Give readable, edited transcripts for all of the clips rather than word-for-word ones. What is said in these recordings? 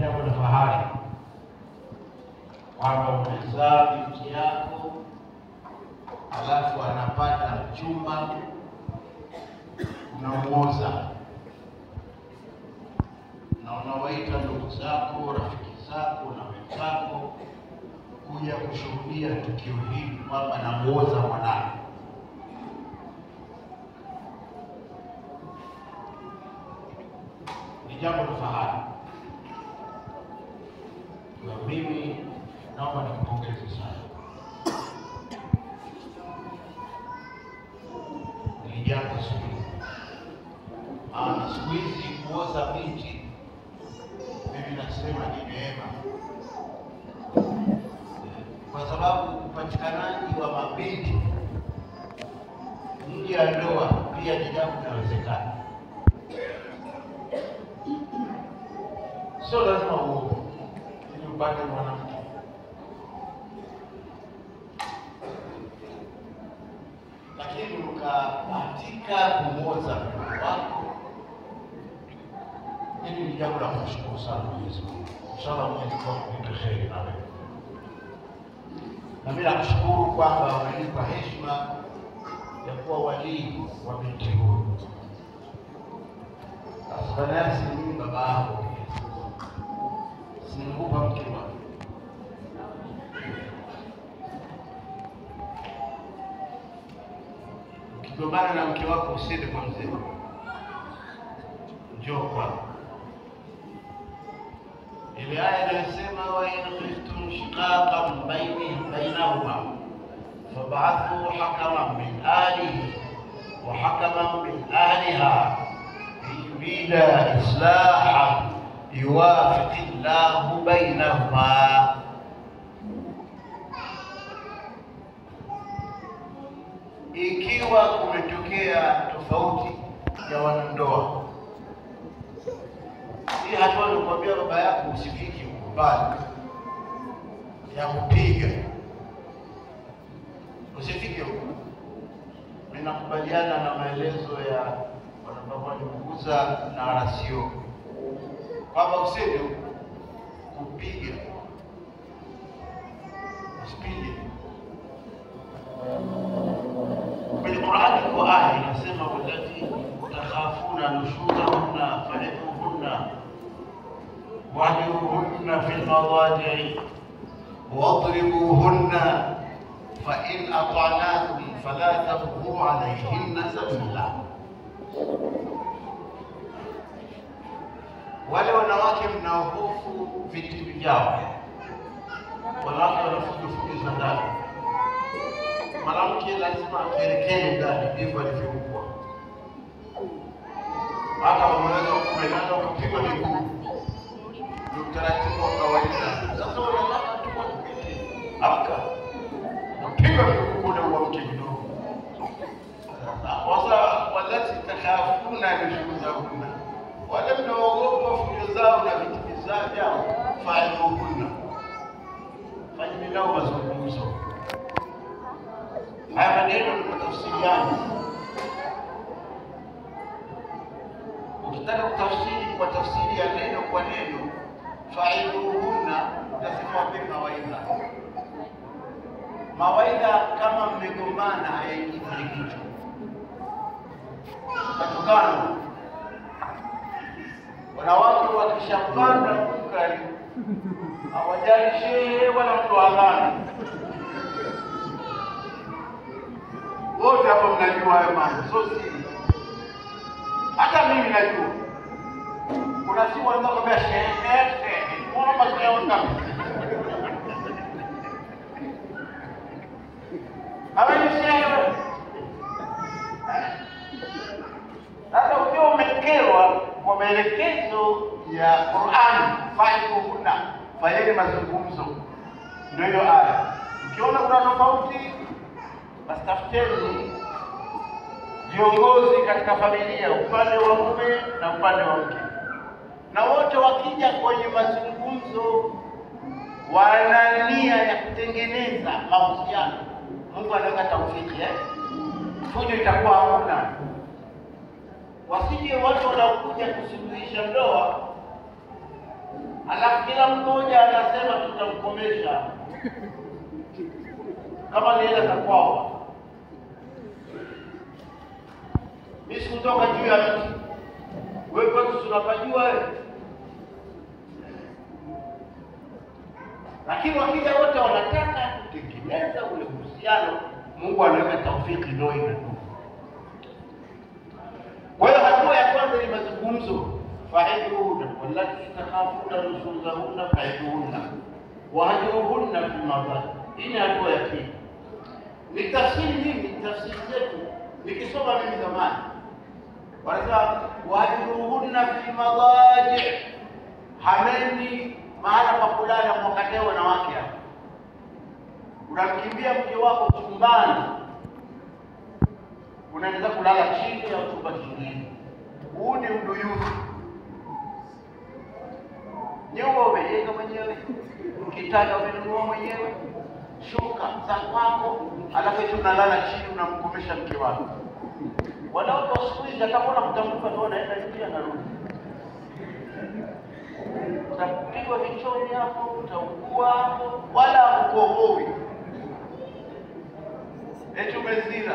jambo la fahari kwamba umezaa binti yako alafu anapata mchumba, unamuoza na unawaita ndugu zako, rafiki zako na wenzako kuja kushuhudia tukio hili kwamba namuoza mwanangu. Ni jambo la fahari. Na mimi naomba nikupongeze sana. Ni jambo zuri. Maana siku hizi kuoza binti, mimi nasema ni neema, kwa sababu upatikanaji wa mabinti nje ya ndoa pia ni jambo linalowezekana. Sio lazima uoe ili upate mwanamke. Lakini ukabahatika kumwoza mtoto wako, hili ni jambo la kumshukuru sana Mwenyezi Mungu. Inshallah Mwenyezi Mungu akupe kheri na wewe. Na mimi nakushukuru kwamba unanipa heshima ya kuwa walii wa binti huyu. Sasa si mimi baba yako, sinikupa mke wako. Ukigombana na mke wako usiende kwa mzee, njoo kwangu. Ile aya inasema wa in khiftum shiqaqan bainahuma fab'athu hakaman min ahlihi wa hakaman min ahliha yurida islahan yuwafiq Allahu bainahuma. Ikiwa kumetokea tofauti ya wanandoa, hii hatua nilikwambia baba yako usifiki mbali ya kupiga, usifiki huko. Mimi nakubaliana na maelezo ya bwana Mkuza na rasio kwamba usende kupiga, usipige. Kwenye Qur'ani kwa aya inasema walati takhafuna nushuzahunna fa'idhuhunna wahjuruhunna fil madaji'i wadribuhunna fa in ata'nakum fala tabghu 'alayhinna sabila. Wale wanawake mnaohofu vitu vyao, wanawake wanafujo za ndani, mwanamke lazima akerekele ndani, ndivyo alivyokuwa. Hata unaweza kumelala ukapigwa miguu, ni utaratibu wa kawaida. Sasa unataka tu kupite, amka, unapigwa miguu ule uamke kidogo. Sasa walati takhafuna nushuzahunna, wale mnaogopa fujo zao na vitu vyao, fa'idhuhunna, fanyeni nao mazungumzo. Haya maneno ni tafsiri yangu. Ukitaka kutafsiri kwa tafsiri ya neno kwa neno, fa'idhuhunna, lazima wape mawaidha. Mawaidha kama mmegombana hayaingii kwenye kichwa. Katukana wanawake wakishapanda kukali, hawajali shehe wala mtu adhana. Wote hapo mnajua hayo mambo, sio siri. Hata mimi najua. Kuna siku wanaweza kuambia shehe, mbona mnaona? Habari shehe. Sasa ukiwa umekerwa kwa maelekezo ya Qur'an, fa'idhuhunna, fanyeni mazungumzo. Ndio hiyo aya. Ukiona kuna tofauti, basi tafuteni viongozi katika familia, upande wa mume na upande wa mke, na wote wakija kwenye mazungumzo wana nia ya kutengeneza mahusiano, Mungu anaweka taufiki, fujo itakuwa hakuna. Wasije watu wanaokuja kusuluhisha ndoa alafu kila mmoja anasema tutamkomesha kama ni hela za kwao. Mimi sikutoka juu ya mti, wewe kwetu tunapajua wewe. Lakini wakija wote wanataka kutengeneza ule uhusiano, Mungu anaweka taufiki ndio ina. Kwa hiyo hatua ya kwanza ni mazungumzo. Fa'iduhunna wallati takhafuna nushuzahunna fa'iduhunna wahjuruhunna fil madaji. Hii ni hatua ya pili. Ni tafsiri mimi, tafsiri zetu nikisoma mimi zamani. Wanasema wahjuruhunna fil madaji. Hameni mahala pa kulala mwakatee wanawake hapa. Unamkimbia mke wako chumbani, unaweza kulala chini au chumba kingine. Huu ni uduyuthi. Nyumba umejenga mwenyewe, ukitaka umenunua mwenyewe, shuka za kwako, alafu unalala chini unamkomesha mke wako. Wanaume wa siku hizi atakuwa kutamka tu anaenda nje anarudi. Utapigwa vichoni hapo, utaugua hapo, wala hakukohoi. Eti umezira.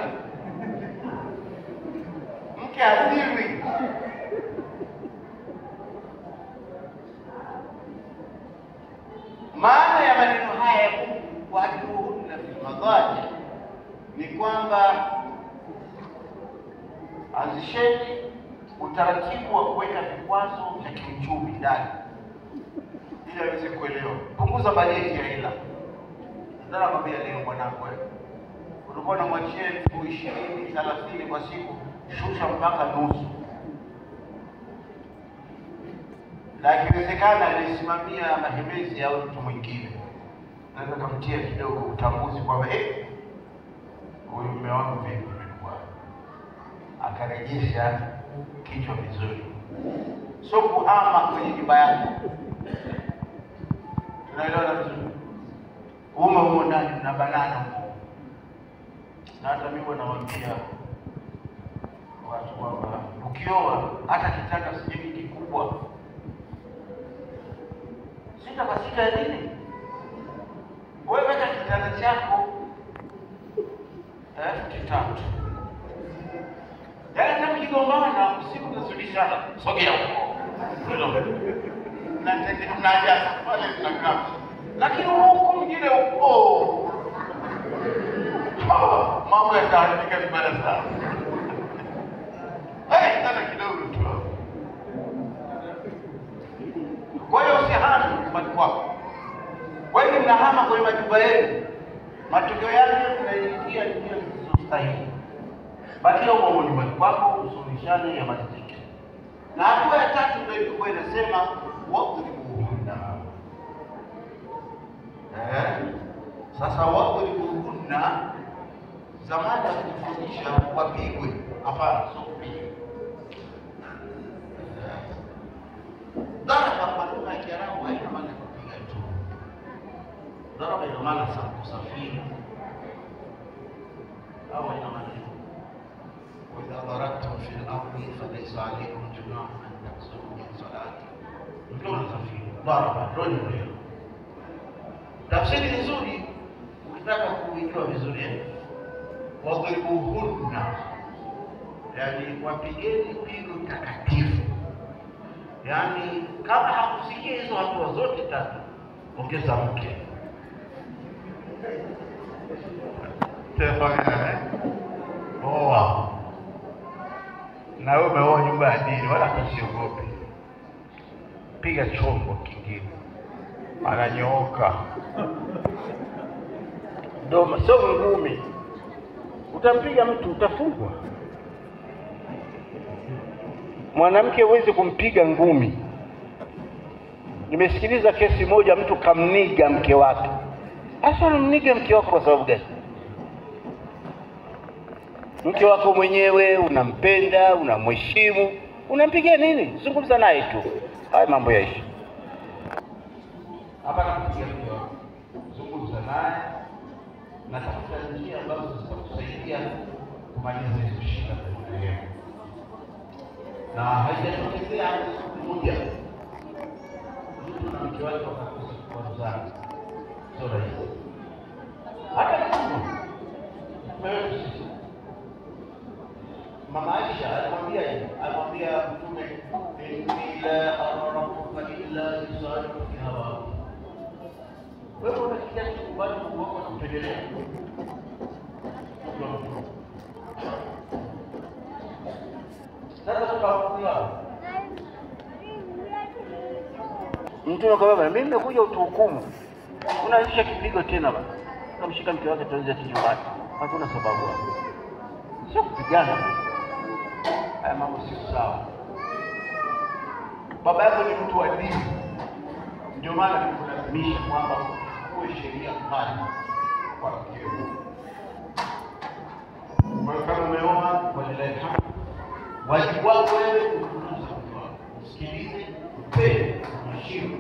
Mke haziri. Maana ya maneno haya wahjuruhunna fil madaji ni kwamba anzisheni utaratibu wa kuweka vikwazo vya kiuchumi ndani ili aweze kuelewa. Punguza bajeti ya hela. Ndio nakwambia leo mwanangu wewe. Ulikuwa unamwachia 20, 30 kwa siku, shusha mpaka nusu. Na ikiwezekana alisimamia mahemezi au mtu mwingine, naweza kumtia kidogo utambuzi kwamba huyu mume wangu vipi imekuwa, akarejesha kichwa vizuri, sio kuhama kwenye nyumba yake. Tunaelewana vizuri? Humo ndani na banana. Na hata mimi nawaambia watu kwamba ukioa hata kitanda sijui kikubwa, sita kwa sita ya nini? Wewe weka kitanda chako 3,000. Yaani kama kigombana usiku tunazulishana, sogea huko. Na tena mnajaza pale tunakaa. Lakini huko mwingine huko mambo yataharibika vibaya sana. Tena kidogo tu. Kwa hiyo usihame nyumbani kwako. Wewe mnahama kwenye majumba yenu, matokeo yake mnaingia njia zisizostahili. Bakia huko nyumbani kwako, usuluhishane ya matatizo. Na hatua ya tatu ndio ilikuwa inasema wadribuhunna. Sasa wadribuhunna zamani kufundisha wapigwe, hapana, sio kupigwa. Daraba kwa lugha ya Kiarabu haina maana kupiga tu. Daraba ina maana kusafiri. Au ina maana وإذا ضربتم في الأرض فليس عليكم جناح أن تقصروا من صلاتكم. Mtume safiri. Daraba ndio. Tafsiri nzuri ukitaka kuijua vizuri wadribuhunna, yani wapigeni pigo takatifu. Yani kama hakusikia hizo hatua zote tatu, ongeza mke. Tafanya oa. Na wewe umeoa nyumba ya dini, wala usiogope. Piga chombo kingine. Ananyooka. Doma sio ngumi. Utampiga mtu utafungwa. Mwanamke huwezi kumpiga ngumi. Nimesikiliza kesi moja, mtu kamniga mke wake. Asa unamniga mke wako kwa sababu gani? Mke wako mwenyewe unampenda, unamheshimu, unampigia nini? Zungumza naye tu. Haya mambo yaishi. Hapa nakupigia mke wako. Zungumza naye na tafuta njia ambazo zitakusaidia kumaliza hizo shida kwa yeye. Na haijatokezea siku moja. mke wake wakakosa kuwaruzana, sio rahisi. Hata kama Mama Aisha alimwambia Mtume, inni la arakuka illa yusaluka fi hawa. Wewe unasikia kubali Mungu wako anakupendelea. Sasa tukawakulia Mtume akamwambia, mimi nimekuja utuhukumu. Unaanzisha kipigo tena baba. Kamshika mke wake tuanze kinyumbani. Hakuna sababu hapo. Sio kupigana. Haya mambo si sawa. Baba yako ni mtu wa dini. Ndio maana nikulazimisha kwamba uwe sheria kali kwa mkeo. Kwa kama umeoa kwa lileta wajibu wako wewe kutunza mke wako. Usikilize, upende, uheshimu.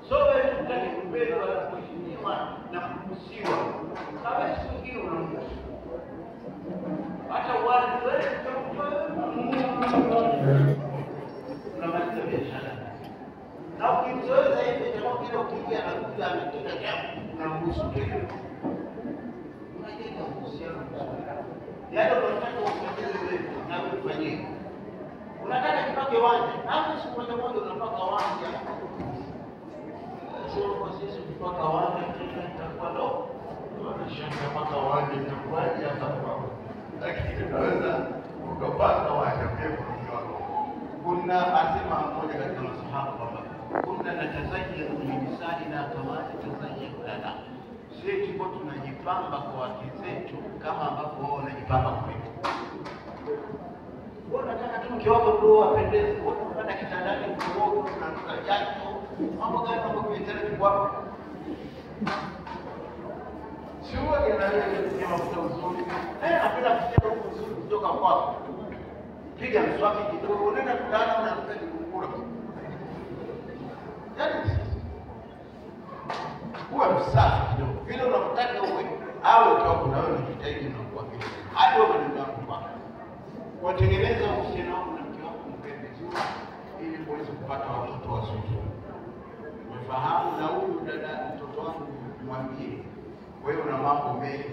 So wewe tutaki kupenda wala kuheshimiwa na kuruhusiwa. Kama siku hiyo unaruhusu. Hata wale wewe unamaliza biashara. Na ukimzoeza hivi jamaa kile ukiingia na kuja ametenda jambo unaruhusu tena. Unajenga uhusiano mzuri. Yaani unataka ufanye wewe na ufanye. Unataka kipake wanja. Hata siku moja unapaka wanja. Sio kwa sisi kupaka wanja tena itakuwa ndo. Tunashanga paka wanja itakuwaje hata kwa. Lakini tunaweza ukapaka wanja pepo wako. Kuna asema mmoja katika masahaba kwamba kuna natazaji ya kujinisani na kamati tazaji kulala. Sisi tuko tunajipamba kwa wake zetu kama ambavyo wao wanajipamba kwetu. Wewe unataka tu mke wako ndio apendeze, wewe unapanda kitandani kuoga unanuka jasho. Mambo gani mambo kuitana kwako? Sio yanayokuja mafuta uzuri. Napenda kusikia huko uzuri kutoka kwako. Piga mswaki kidogo, unaenda kulala na kukula. Yaani uwe msafi kidogo. Vile unataka uwe au utoka na wewe unajitahidi na kuwa vile. Hadi wewe ndio unapanga. Watengeneza uhusiano wako na mke wako mpende vizuri ili uweze kupata watoto wazuri. Umefahamu na huyu dada mtoto wangu mwambie wewe una mambo mengi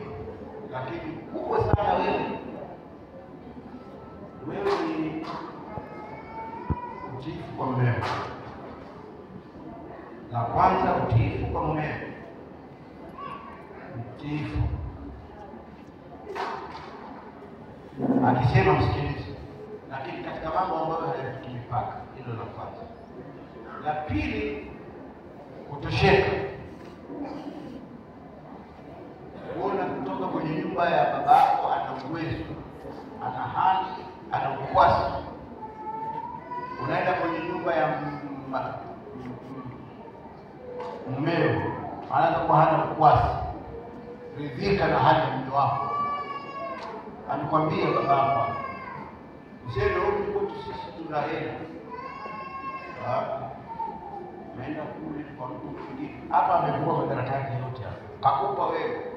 lakini kubwa sana wewe ni utiifu kwa mmeo. La kwanza utiifu kwa mmeo. Utiifu. Akisema msikilize. Lakini katika mambo ambayo hayavuki mipaka, hilo la kwanza. La pili, kutosheka. Kuona kutoka kwenye nyumba ya babako ana uwezo, ana hali, ana ukwasi. Unaenda kwenye nyumba ya mmeo, anaanza kuwa hana ukwasi. Ridhika na hali ya mume wako. Anikwambia babako, mzee ndio kwetu sisi tuna hela. Naenda kule kwa mtu mwingine. Hapa amekuwa madaraka yake yote hapa. Kakupa wewe.